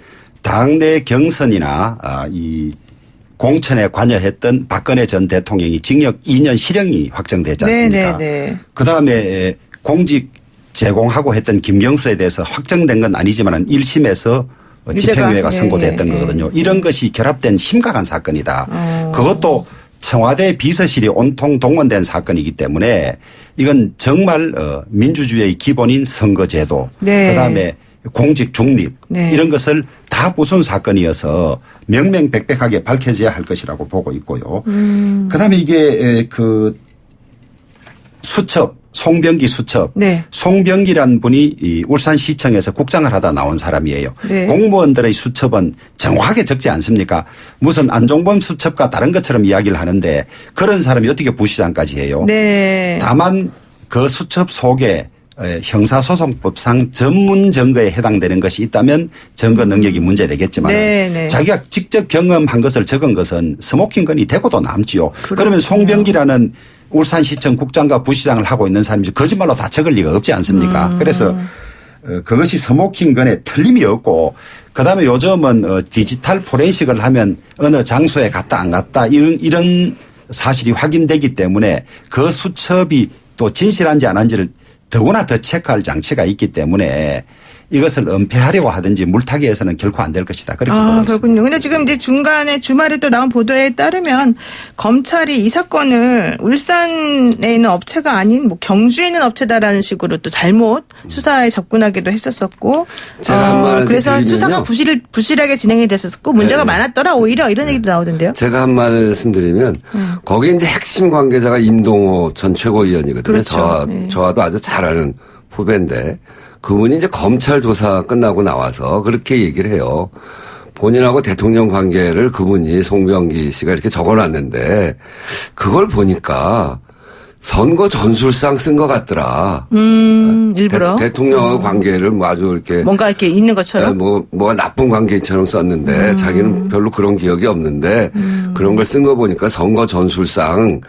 당내 경선이나 이 공천에 관여했던 박근혜 전 대통령이 징역 2년 실형이 확정되지 않습니까? 네. 그다음에 공직 제공하고 했던 김경수에 대해서 확정된 건 아니지만 1심에서 집행유예가 선고됐던 거거든요. 이런 것이 결합된 심각한 사건이다. 그것도 청와대 비서실이 온통 동원된 사건이기 때문에 이건 정말 민주주의의 기본인 선거제도 네. 그다음에 공직 중립 네. 이런 것을 다 부순 사건이어서 명명백백하게 밝혀져야 할 것이라고 보고 있고요. 그다음에 이게 그 수첩 송병기 수첩. 네. 송병기란 분이 이 울산시청에서 국장을 하다 나온 사람이에요. 네. 공무원들의 수첩은 정확하게 적지 않습니까? 무슨 안종범 수첩과 다른 것처럼 이야기를 하는데 그런 사람이 어떻게 부시장까지 해요? 네. 다만 그 수첩 속에 형사소송법상 전문 증거에 해당되는 것이 있다면 증거 능력이 문제되겠지만 네. 자기가 직접 경험한 것을 적은 것은 스모킹건이 되고도 남지요. 그러면 송병기라는 울산시청 국장과 부시장을 하고 있는 사람이 거짓말로 다 적을 리가 없지 않습니까? 그래서 그것이 스모킹건에 틀림이 없고 그다음에 요즘은 디지털 포렌식을 하면 어느 장소에 갔다 안 갔다 이런 사실이 확인되기 때문에 그 수첩이 또 진실한지 안 한지를 더구나 더 체크할 장치가 있기 때문에 이것을 은폐하려고 하든지 물타기해서는 결코 안 될 것이다. 그렇게 보고 있습니다. 그렇군요. 근데 지금 이제 중간에 주말에 또 나온 보도에 따르면 검찰이 이 사건을 울산에 있는 업체가 아닌 뭐 경주에 있는 업체다라는 식으로 또 잘못 수사에 접근하기도 했었었고. 제가 한 말 그래서 드리면요. 수사가 부실하게 진행이 됐었고 문제가 많았더라 오히려 이런 얘기도 나오던데요. 제가 한 말씀드리면 거기에 이제 핵심 관계자가 임동호 전 최고위원이거든요. 그렇죠. 네. 저와도 아주 잘 아는 후배인데 그분이 이제 검찰 조사 끝나고 나와서 그렇게 얘기를 해요. 본인하고 대통령 관계를 그분이 송병기 씨가 이렇게 적어놨는데 그걸 보니까 선거 전술상 쓴 것 같더라. 일부러. 대통령하고 관계를 뭐 아주 이렇게 뭔가 이렇게 있는 것처럼. 뭐가 나쁜 관계처럼 썼는데 자기는 별로 그런 기억이 없는데 그런 걸 쓴 거 보니까 선거 전술상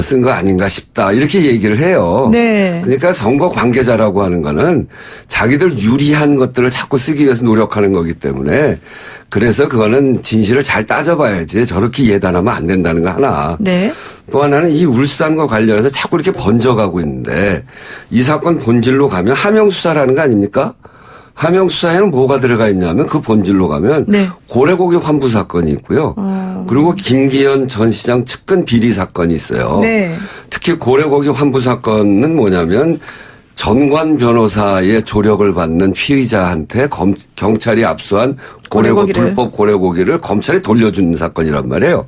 쓴 거 아닌가 싶다. 이렇게 얘기를 해요. 네. 그러니까 선거 관계자라고 하는 거는 자기들 유리한 것들을 자꾸 쓰기 위해서 노력하는 거기 때문에 그래서 그거는 진실을 잘 따져봐야지 저렇게 예단하면 안 된다는 거 하나. 네. 또 하나는 이 울산과 관련해서 자꾸 이렇게 번져가고 있는데 이 사건 본질로 가면 하명수사라는 거 아닙니까? 하명수사에는 뭐가 들어가 있냐면 그 본질로 가면 네. 고래고기 환부 사건이 있고요. 그리고 김기현 전 시장 측근 비리 사건이 있어요. 네. 특히 고래고기 환부 사건은 뭐냐면 전관 변호사의 조력을 받는 피의자한테 경찰이 압수한 불법 고래고기를 검찰에 돌려주는 사건이란 말이에요.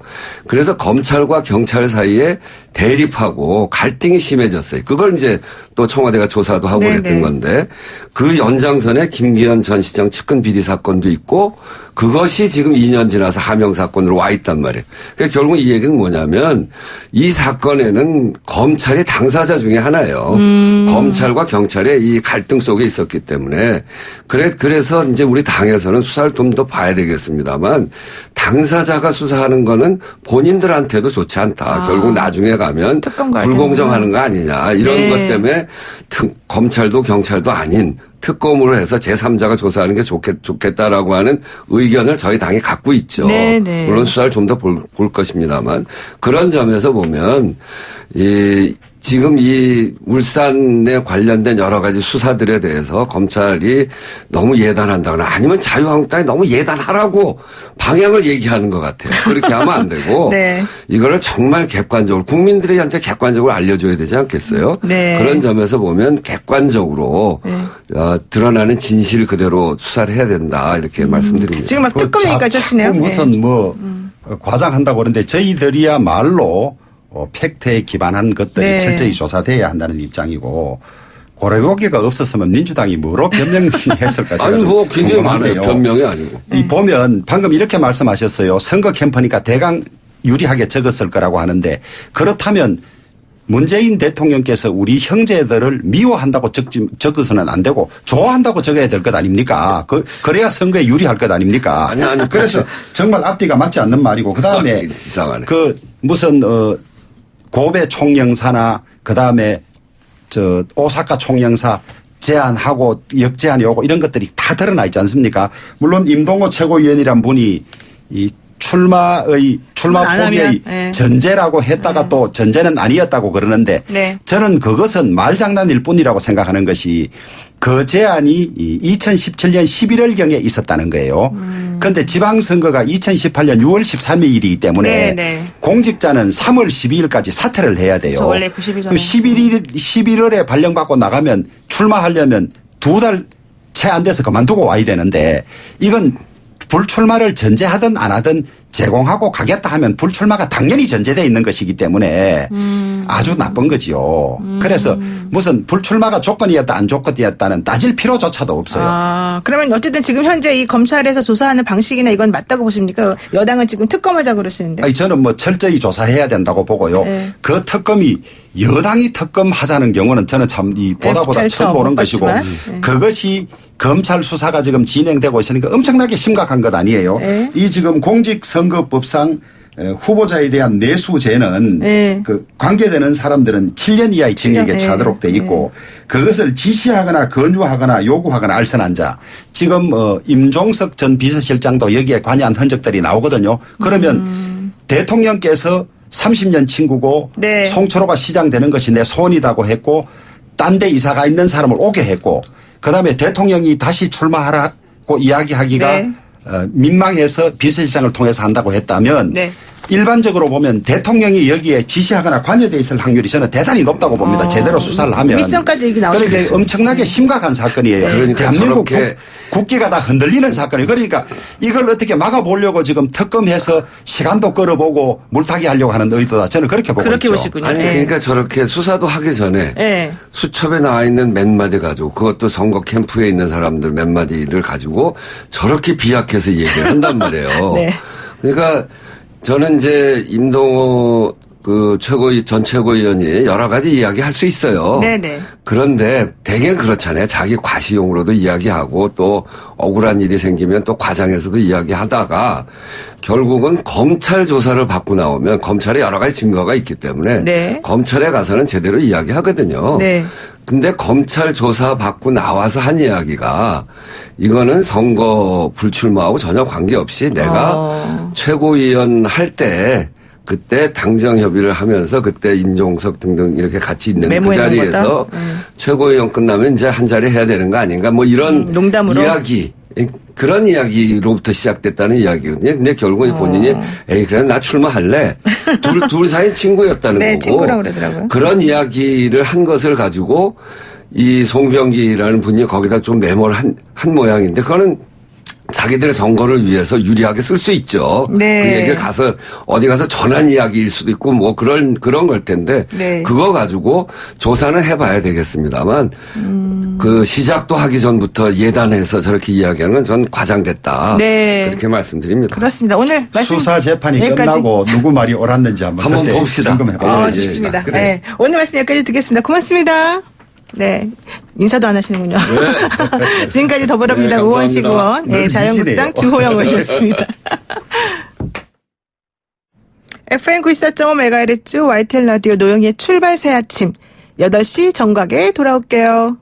그래서 검찰과 경찰 사이에 대립하고 갈등이 심해졌어요. 그걸 이제 또 청와대가 조사도 하고 네네. 그랬던 건데 그 연장선에 김기현 전 시장 측근 비리 사건도 있고 그것이 지금 2년 지나서 하명 사건으로 와 있단 말이에요. 그러니까 결국 이 얘기는 뭐냐면 이 사건에는 검찰이 당사자 중에 하나예요. 검찰과 경찰의 이 갈등 속에 있었기 때문에 그래서 이제 우리 당에서는 수사를 좀 더 봐야 되겠습니다만 당사자가 수사하는 거는 본인들한테도 좋지 않다. 결국 나중에 가면 불공정하는 거 아니냐 이런 네. 것 때문에 검찰도 경찰도 아닌 특검으로 해서 제3자가 조사하는 게 좋겠다라고 하는 의견을 저희 당이 갖고 있죠. 네네. 물론 수사를 좀 더 볼 것입니다만 그런 점에서 보면 지금 이 울산에 관련된 여러 가지 수사들에 대해서 검찰이 너무 예단한다거나 아니면 자유한국당이 너무 예단하라고 방향을 얘기하는 것 같아요. 그렇게 하면 안 되고 네. 이거를 정말 객관적으로 국민들한테 객관적으로 알려줘야 되지 않겠어요? 네. 그런 점에서 보면 객관적으로 드러나는 진실 그대로 수사를 해야 된다 이렇게 말씀드립니다. 지금 막 특검 얘기까지 하시네요. 무슨 과장한다고 그러는데 저희들이야말로 팩트에 기반한 것들이 네. 철저히 조사돼야 한다는 입장이고 고래고기가 없었으면 민주당이 뭐로 변명했을까? 아니 뭐 굉장히 많아요. 변명이 아니고. 보면 방금 이렇게 말씀하셨어요. 선거 캠프니까 대강 유리하게 적었을 거라고 하는데 그렇다면 문재인 대통령께서 우리 형제들을 미워한다고 적어서는 안 되고 좋아한다고 적어야 될 것 아닙니까? 그래야 선거에 유리할 것 아닙니까? 아니. 그래서 정말 앞뒤가 맞지 않는 말이고 그다음에 이상하네. 무슨 고베 총영사나 그다음에 오사카 총영사 제안하고 역제안이 오고 이런 것들이 다 드러나 있지 않습니까? 물론 임동호 최고위원이란 분이 이 출마 포기의 네. 전제라고 했다가 또 전제는 아니었다고 그러는데 네. 저는 그것은 말장난일 뿐이라고 생각하는 것이 그 제안이 2017년 11월경에 있었다는 거예요. 그런데 지방선거가 2018년 6월 13일이기 때문에 네. 공직자는 3월 12일까지 사퇴를 해야 돼요. 그렇죠. 원래 90일 전에. 11월에 발령받고 나가면 출마하려면 2달 채 안 돼서 그만두고 와야 되는데 이건 불출마를 전제하든 안 하든 제공하고 가겠다 하면 불출마가 당연히 전제되어 있는 것이기 때문에 아주 나쁜 거지요. 그래서 무슨 불출마가 조건이었다 안 조건이었다는 따질 필요조차도 없어요. 그러면 어쨌든 지금 현재 이 검찰에서 조사하는 방식이나 이건 맞다고 보십니까? 여당은 지금 특검하자 그러시는데. 아니 저는 철저히 조사해야 된다고 보고요. 네. 그 특검이 여당이 특검하자는 경우는 저는 참 보다 처음 보는 것이고 그것이 검찰 수사가 지금 진행되고 있으니까 엄청나게 심각한 것 아니에요. 네. 이 지금 공직선거법상 후보자에 대한 내수죄는 네. 그 관계되는 사람들은 7년 이하의 징역에 처하도록 돼 있고 그것을 지시하거나 권유하거나 요구하거나 알선한 자 지금 임종석 전 비서실장도 여기에 관여한 흔적들이 나오거든요. 그러면 대통령께서 30년 친구고 네. 송철호가 시장 되는 것이 내 소원이라고 했고 딴 데 이사가 있는 사람을 오게 했고 그다음에 대통령이 다시 출마하라고 이야기하기가 네. 민망해서 비서실장을 통해서 한다고 했다면 네. 일반적으로 보면 대통령이 여기에 지시하거나 관여돼 있을 확률이 저는 대단히 높다고 봅니다. 제대로 수사를 하면. 미션까지 얘기 나오죠. 그러니까 엄청나게 심각한 사건이에요. 그러니까 대한민국 저렇게 국기가 다 흔들리는 사건이에요. 그러니까 이걸 어떻게 막아보려고 지금 특검해서 시간도 끌어보고 물타기 하려고 하는 의도다. 저는 그렇게 보고 그렇게 있죠. 보시군요. 아니 네. 그러니까 저렇게 수사도 하기 전에 네. 수첩에 나와 있는 몇 마디 가지고 그것도 선거 캠프에 있는 사람들 몇 마디를 가지고 저렇게 비약해서 얘기를 한단 말이에요. 네. 그러니까 저는 이제 임동호 전 최고위원이 여러 가지 이야기 할 수 있어요. 네네. 그런데 대개 그렇잖아요. 자기 과시용으로도 이야기하고 또 억울한 일이 생기면 또 과장해서도 이야기하다가 결국은 검찰 조사를 받고 나오면 검찰에 여러 가지 증거가 있기 때문에 네. 검찰에 가서는 제대로 이야기하거든요. 네. 근데 검찰 조사 받고 나와서 한 이야기가 이거는 선거 불출마하고 전혀 관계없이 내가 최고위원 할 때 그때 당정 협의를 하면서 그때 임종석 등등 이렇게 같이 있는 그 메모해 놓은 자리에서 거다? 최고위원 끝나면 이제 한 자리 해야 되는 거 아닌가 뭐 이런 농담으로? 이야기 그런 이야기로부터 시작됐다는 이야기거든요. 근데 결국은 본인이 에이 그래 나 출마할래. 둘 사이 친구였다는 네, 거고. 친구라고 그러더라고요. 그런 이야기를 한 것을 가지고 이 송병기라는 분이 거기다 좀 메모를 한 모양인데 그거는 자기들의 선거를 위해서 유리하게 쓸 수 있죠. 네. 그 얘기를 어디 가서 전한 이야기일 수도 있고 뭐 그런 걸 텐데 네. 그거 가지고 조사는 해봐야 되겠습니다만 그 시작도 하기 전부터 예단해서 저렇게 이야기하는 건 전 과장됐다. 네. 그렇게 말씀드립니다. 그렇습니다. 오늘 말씀 수사 재판이 여기까지. 끝나고 누구 말이 옳았는지 한번 한번 그때 봅시다. 점검해보겠습니다. 예, 좋습니다. 그래. 네. 오늘 말씀 여기까지 듣겠습니다. 고맙습니다. 네. 인사도 안 하시는군요. 지금까지 더불어민주당 네, 우원식 감사합니다. 의원, 네, 늘 자유한국당 미시네요. 주호영 의원이었습니다. FM 94.5MHz YTN 라디오 노영희의 출발 새 아침 8시 정각에 돌아올게요.